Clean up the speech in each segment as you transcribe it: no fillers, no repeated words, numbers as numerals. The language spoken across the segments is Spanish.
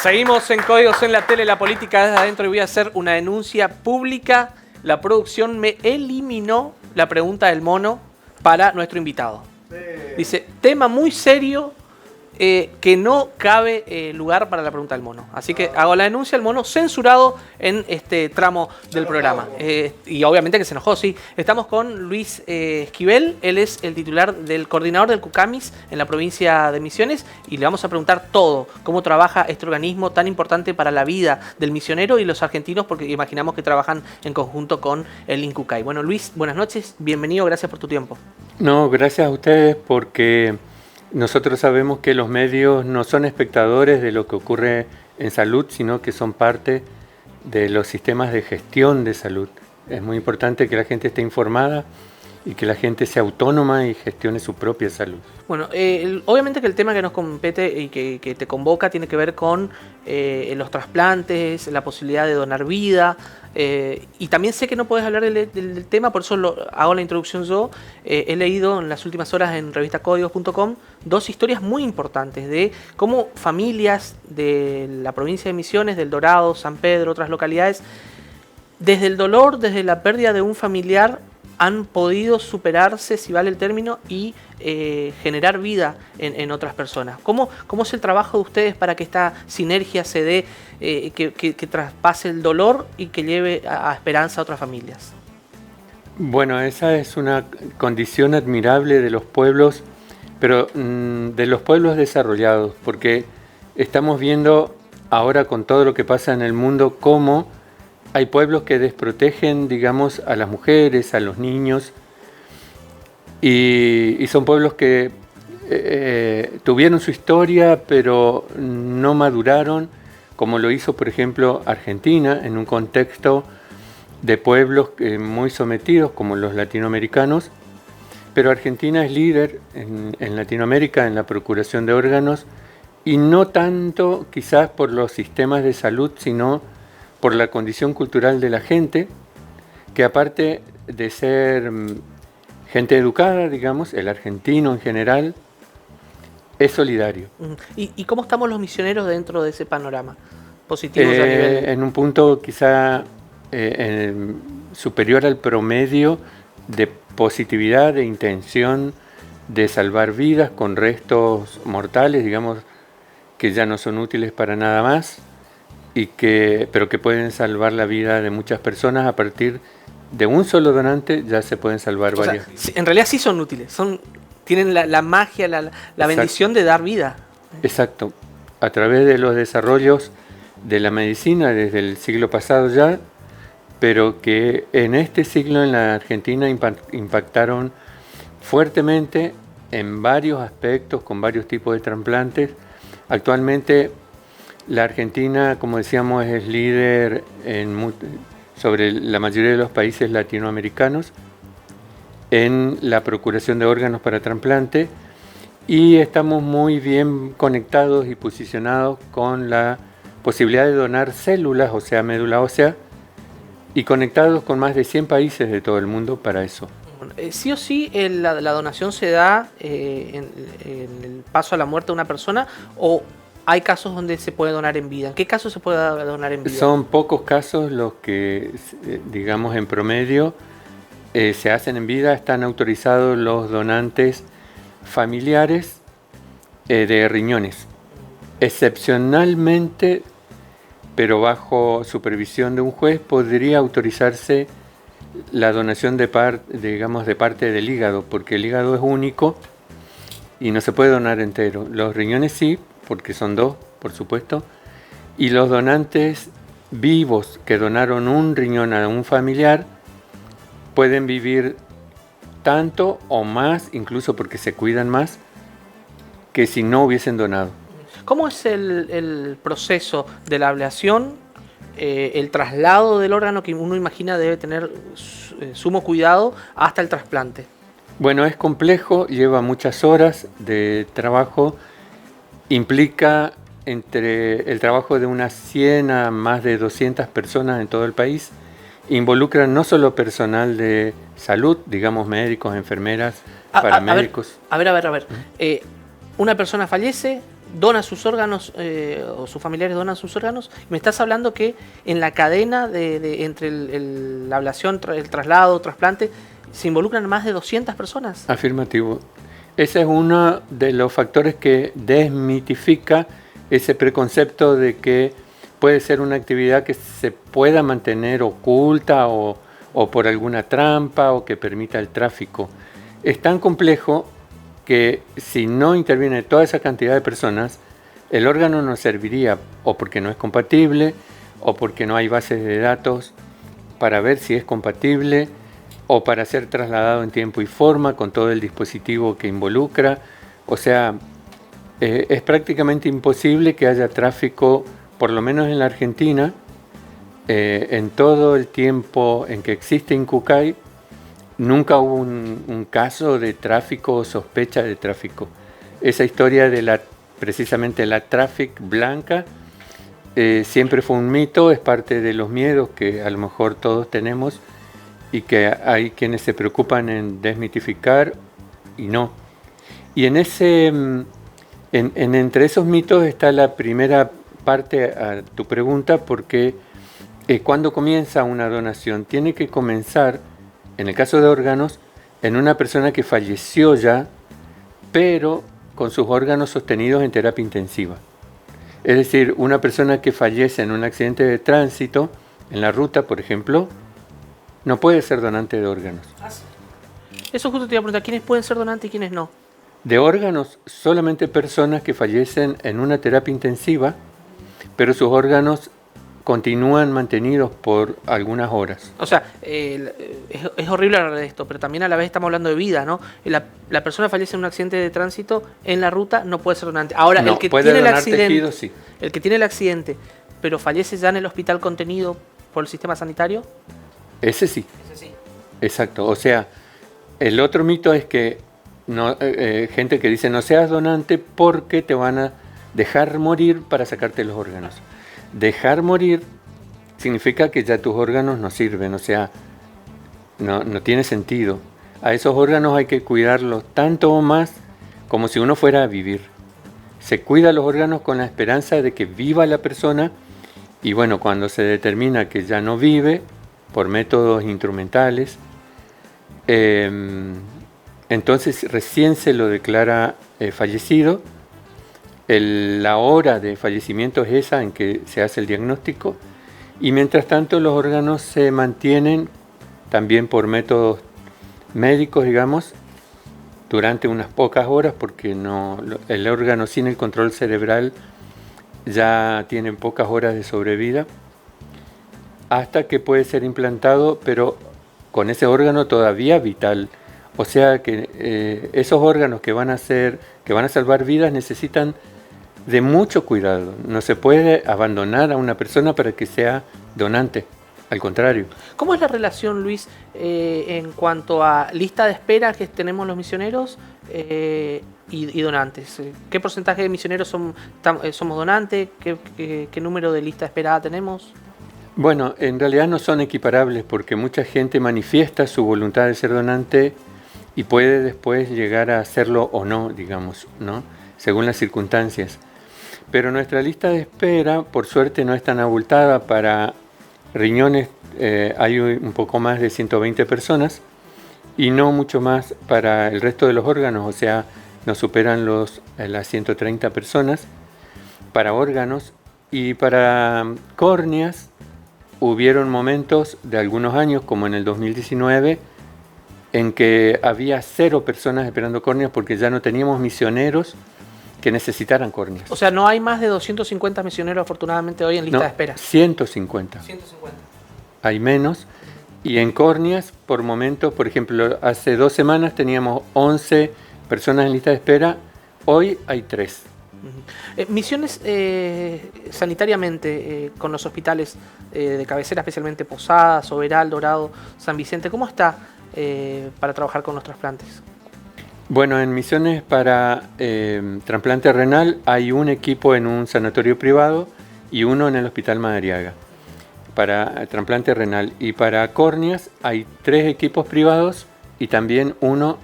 Seguimos en Códigos en la Tele, la política desde adentro, y voy a hacer una denuncia pública. La producción me eliminó la pregunta del mono para nuestro invitado. Dice, tema muy serio, que no cabe lugar para la pregunta del mono. Así que hago la denuncia, el mono censurado en este tramo del programa. Y obviamente que se enojó, sí. Estamos con Luis Esquivel, él es el titular del coordinador del CUCAMIS en la provincia de Misiones, y le vamos a preguntar todo, cómo trabaja este organismo tan importante para la vida del misionero y los argentinos, porque imaginamos que trabajan en conjunto con el INCUCAI. Bueno, Luis, buenas noches, bienvenido, gracias por tu tiempo. No, gracias a ustedes, porque nosotros sabemos que los medios no son espectadores de lo que ocurre en salud, sino que son parte de los sistemas de gestión de salud. Es muy importante que la gente esté informada y que la gente sea autónoma y gestione su propia salud. Bueno, obviamente que el tema que nos compete y que te convoca tiene que ver con los trasplantes, la posibilidad de donar vida, y también sé que no puedes hablar del tema, por eso hago la introducción yo. He leído en las últimas horas en revistacódigos.com dos historias muy importantes de cómo familias de la provincia de Misiones, del Dorado, San Pedro, otras localidades, desde el dolor, desde la pérdida de un familiar, han podido superarse, si vale el término, y generar vida en otras personas. ¿Cómo es el trabajo de ustedes para que esta sinergia se dé, que traspase el dolor y que lleve a esperanza a otras familias? Bueno, esa es una condición admirable de los pueblos, pero de los pueblos desarrollados, porque estamos viendo ahora con todo lo que pasa en el mundo cómo hay pueblos que desprotegen, digamos, a las mujeres, a los niños, y son pueblos que tuvieron su historia, pero no maduraron, como lo hizo, por ejemplo, Argentina, en un contexto de pueblos muy sometidos, como los latinoamericanos, pero Argentina es líder en Latinoamérica en la procuración de órganos, y no tanto quizás por los sistemas de salud, sino por la condición cultural de la gente, que aparte de ser gente educada, digamos, el argentino en general, es solidario. ¿Y cómo estamos los misioneros dentro de ese panorama? ¿Positivos a nivel? En un punto quizá superior al promedio de positividad, de intención de salvar vidas con restos mortales, digamos, que ya no son útiles para nada más, pero que pueden salvar la vida de muchas personas. A partir de un solo donante ya se pueden salvar varias. Sea, en realidad sí son útiles, tienen la magia, la bendición de dar vida. Exacto. A través de los desarrollos de la medicina desde el siglo pasado ya, pero que en este siglo en la Argentina impactaron fuertemente en varios aspectos, con varios tipos de trasplantes. Actualmente la Argentina, como decíamos, es líder sobre la mayoría de los países latinoamericanos en la procuración de órganos para trasplante, y estamos muy bien conectados y posicionados con la posibilidad de donar células, o sea, médula ósea, y conectados con más de 100 países de todo el mundo para eso. Sí o sí la donación se da en el paso a la muerte de una persona, o hay casos donde se puede donar en vida. ¿En qué casos se puede donar en vida? Son pocos casos los que, digamos, en promedio se hacen en vida. Están autorizados los donantes familiares de riñones. Excepcionalmente, pero bajo supervisión de un juez, podría autorizarse la donación de parte del hígado, porque el hígado es único y no se puede donar entero. Los riñones sí, porque son dos, por supuesto, y los donantes vivos que donaron un riñón a un familiar pueden vivir tanto o más, incluso porque se cuidan más, que si no hubiesen donado. ¿Cómo es el proceso de la ablación, el traslado del órgano, que uno imagina debe tener sumo cuidado, hasta el trasplante? Bueno, es complejo, lleva muchas horas de trabajo, implica entre el trabajo de unas 100 a más de 200 personas en todo el país. Involucra no solo personal de salud, digamos médicos, enfermeras, paramédicos. A ver. Una persona fallece, dona sus órganos o sus familiares donan sus órganos. Me estás hablando que en la cadena entre la ablación, el traslado, trasplante, se involucran más de 200 personas. Afirmativo. Ese es uno de los factores que desmitifica ese preconcepto de que puede ser una actividad que se pueda mantener oculta o por alguna trampa o que permita el tráfico. Es tan complejo que si no interviene toda esa cantidad de personas, el órgano no serviría o porque no es compatible o porque no hay bases de datos para ver si es compatible o para ser trasladado en tiempo y forma con todo el dispositivo que involucra. O sea, es prácticamente imposible que haya tráfico, por lo menos en la Argentina, en todo el tiempo en que existe Incucay. Nunca hubo un caso de tráfico o sospecha de tráfico. Esa historia de precisamente la traffic blanca siempre fue un mito, es parte de los miedos que a lo mejor todos tenemos y que hay quienes se preocupan en desmitificar y no. Y entre esos mitos está la primera parte a tu pregunta, porque cuando comienza una donación tiene que comenzar, en el caso de órganos, en una persona que falleció ya, pero con sus órganos sostenidos en terapia intensiva. Es decir, una persona que fallece en un accidente de tránsito, en la ruta, por ejemplo, no puede ser donante de órganos. Eso justo te iba a preguntar, ¿quiénes pueden ser donantes y quiénes no? De órganos, solamente personas que fallecen en una terapia intensiva, pero sus órganos continúan mantenidos por algunas horas. O sea, es horrible hablar de esto, pero también a la vez estamos hablando de vida, ¿no? La persona fallece en un accidente de tránsito en la ruta, no puede ser donante. Ahora, no, el que puede tiene el donar accidente, tejido, sí. el que tiene el accidente, pero fallece ya en el hospital contenido por el sistema sanitario. Ese sí. Exacto. O sea, el otro mito es que gente que dice no seas donante porque te van a dejar morir para sacarte los órganos. Dejar morir significa que ya tus órganos no sirven, o sea, no tiene sentido. A esos órganos hay que cuidarlos tanto o más como si uno fuera a vivir. Se cuida los órganos con la esperanza de que viva la persona y bueno, cuando se determina que ya no vive por métodos instrumentales, entonces recién se lo declara fallecido. La hora de fallecimiento es esa en que se hace el diagnóstico y mientras tanto los órganos se mantienen también por métodos médicos, digamos, durante unas pocas horas, porque el órgano sin el control cerebral ya tiene pocas horas de sobrevida, hasta que puede ser implantado, pero con ese órgano todavía vital. O sea que esos órganos que van a salvar vidas necesitan de mucho cuidado. No se puede abandonar a una persona para que sea donante, al contrario. ¿Cómo es la relación, Luis, en cuanto a lista de espera que tenemos los misioneros y donantes? ¿Qué porcentaje de misioneros somos donantes? ¿Qué número de lista de espera tenemos? Bueno, en realidad no son equiparables porque mucha gente manifiesta su voluntad de ser donante y puede después llegar a hacerlo o no, digamos, ¿no? Según las circunstancias. Pero nuestra lista de espera, por suerte, no es tan abultada. Para riñones hay un poco más de 120 personas y no mucho más para el resto de los órganos, o sea, nos superan las 130 personas para órganos. Y para córneas hubieron momentos de algunos años, como en el 2019, en que había 0 personas esperando córneas porque ya no teníamos misioneros que necesitaran córneas. O sea, no hay más de 250 misioneros afortunadamente hoy en lista de espera. 150. 150. Hay menos. Y en córneas, por momentos, por ejemplo, hace 2 semanas teníamos 11 personas en lista de espera, hoy hay 3. Misiones sanitariamente con los hospitales de cabecera, especialmente Posadas, Oberal, Dorado, San Vicente, ¿cómo está para trabajar con los trasplantes? Bueno, en misiones para trasplante renal hay un equipo en un sanatorio privado y uno en el Hospital Madariaga para trasplante renal. Y para córneas hay 3 equipos privados y también uno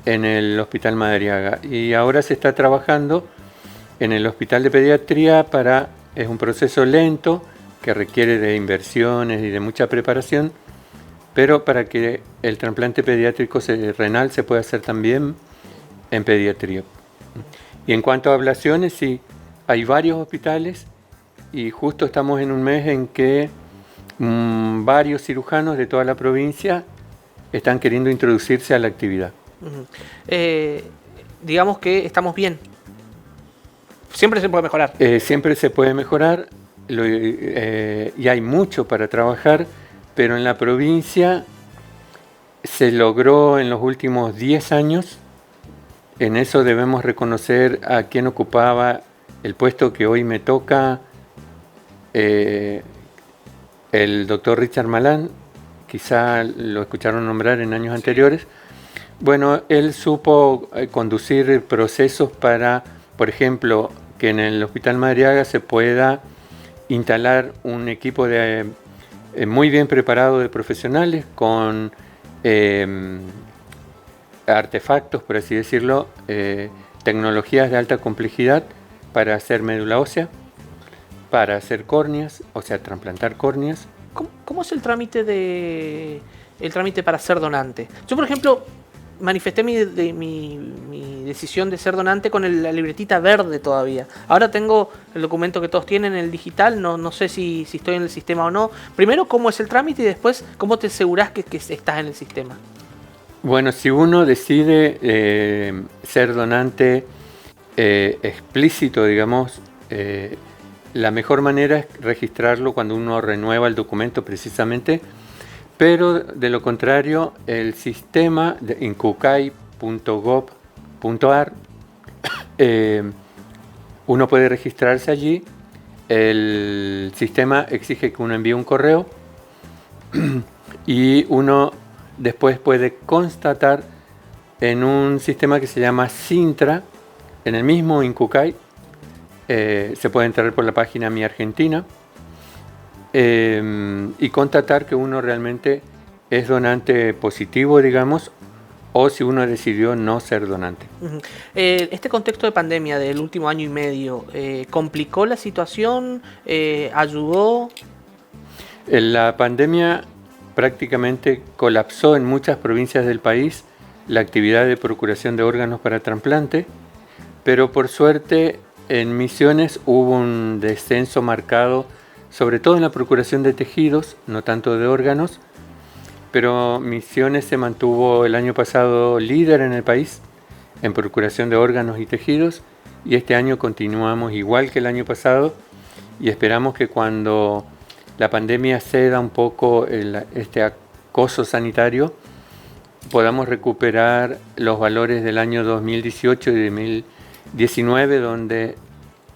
en el Hospital Madariaga. Y ahora se está trabajando En el hospital de pediatría es un proceso lento que requiere de inversiones y de mucha preparación, pero para que el trasplante pediátrico renal se pueda hacer también en pediatría. Y en cuanto a ablaciones, sí, hay varios hospitales y justo estamos en un mes en que varios cirujanos de toda la provincia están queriendo introducirse a la actividad. Digamos que estamos bien. Siempre se puede mejorar. Siempre se puede mejorar y hay mucho para trabajar, pero en la provincia se logró en los últimos 10 años. En eso debemos reconocer a quien ocupaba el puesto que hoy me toca, el doctor Richard Malán, quizá lo escucharon nombrar en años anteriores. Bueno, él supo conducir procesos para, por ejemplo, que en el Hospital Madariaga se pueda instalar un equipo muy bien preparado de profesionales con artefactos, por así decirlo, tecnologías de alta complejidad para hacer médula ósea, para hacer córneas, o sea, trasplantar córneas. ¿Cómo es el trámite para ser donante? Yo, por ejemplo, manifesté mi decisión de ser donante con la libretita verde todavía. Ahora tengo el documento que todos tienen, el digital, no sé si estoy en el sistema o no. Primero, ¿cómo es el trámite? Y después, ¿cómo te asegurás que estás en el sistema? Bueno, si uno decide ser donante explícito, digamos, la mejor manera es registrarlo cuando uno renueva el documento precisamente, pero de lo contrario, el sistema de incucay.gov.ar, uno puede registrarse allí. El sistema exige que uno envíe un correo y uno después puede constatar en un sistema que se llama Sintra, en el mismo Incucay. Se puede entrar por la página Mi Argentina y constatar que uno realmente es donante positivo, digamos, o si uno decidió no ser donante. Este contexto de pandemia del último año y medio, ¿complicó la situación? ¿Ayudó? La pandemia prácticamente colapsó en muchas provincias del país la actividad de procuración de órganos para trasplante, pero por suerte en Misiones hubo un descenso marcado, sobre todo en la procuración de tejidos, no tanto de órganos, pero Misiones se mantuvo el año pasado líder en el país en procuración de órganos y tejidos, y este año continuamos igual que el año pasado y esperamos que cuando la pandemia ceda un poco este acoso sanitario, podamos recuperar los valores del año 2018 y 2019, donde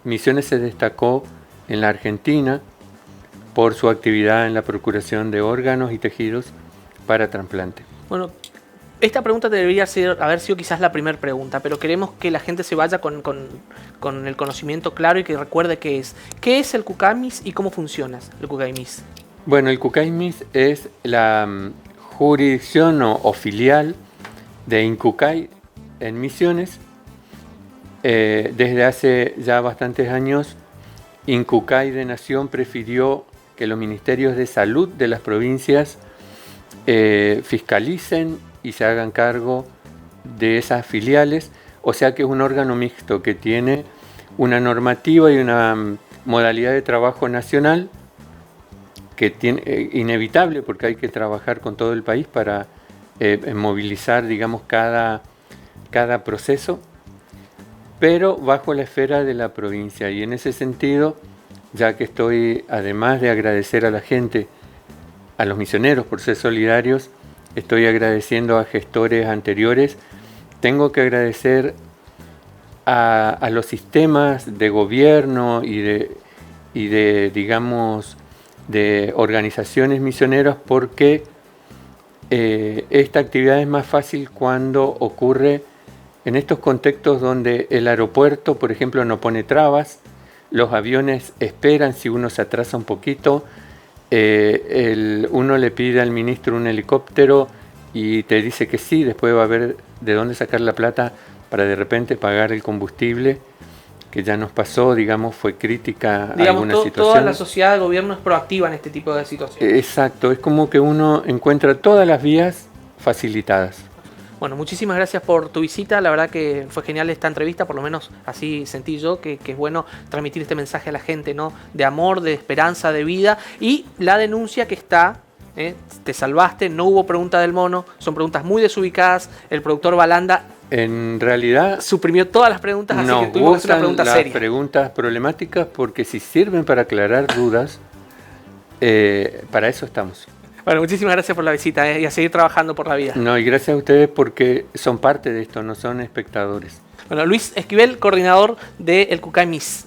Misiones se destacó en la Argentina por su actividad en la procuración de órganos y tejidos para trasplante. Bueno, esta pregunta debería haber sido quizás la primera pregunta, pero queremos que la gente se vaya con el conocimiento claro y que recuerde qué es. ¿Qué es el CUCAIMIS y cómo funciona el CUCAIMIS? Bueno, el CUCAIMIS es la jurisdicción o filial de Incucay en Misiones. Desde hace ya bastantes años, Incucay de Nación prefirió que los ministerios de salud de las provincias fiscalicen y se hagan cargo de esas filiales, o sea que es un órgano mixto que tiene una normativa y una modalidad de trabajo nacional que tiene inevitable porque hay que trabajar con todo el país para movilizar, digamos, cada proceso, pero bajo la esfera de la provincia. Y en ese sentido, ya que estoy, además de agradecer a la gente, a los misioneros por ser solidarios, estoy agradeciendo a gestores anteriores, tengo que agradecer a los sistemas de gobierno y de digamos, de organizaciones misioneras, porque esta actividad es más fácil cuando ocurre en estos contextos donde el aeropuerto, por ejemplo, no pone trabas, los aviones esperan si uno se atrasa un poquito, uno le pide al ministro un helicóptero y te dice que sí, después va a ver de dónde sacar la plata para de repente pagar el combustible que ya nos pasó, digamos, fue crítica a Digamos, alguna toda situación. la sociedad, el gobierno es proactiva en este tipo de situaciones. Exacto, es como que uno encuentra todas las vías facilitadas. Bueno, muchísimas gracias por tu visita. La verdad que fue genial esta entrevista, por lo menos así sentí yo, que es bueno transmitir este mensaje a la gente, ¿no? De amor, de esperanza, de vida. Y la denuncia que está, te salvaste, no hubo pregunta del mono, son preguntas muy desubicadas. El productor Balanda En realidad, suprimió todas las preguntas, así nos que tuvimos que hacer una gustan pregunta las seria. preguntas problemáticas porque si sirven para aclarar dudas, para eso estamos. Bueno, muchísimas gracias por la visita y a seguir trabajando por la vida. No, y gracias a ustedes porque son parte de esto, no son espectadores. Bueno, Luis Esquivel, coordinador del Cucay Miss.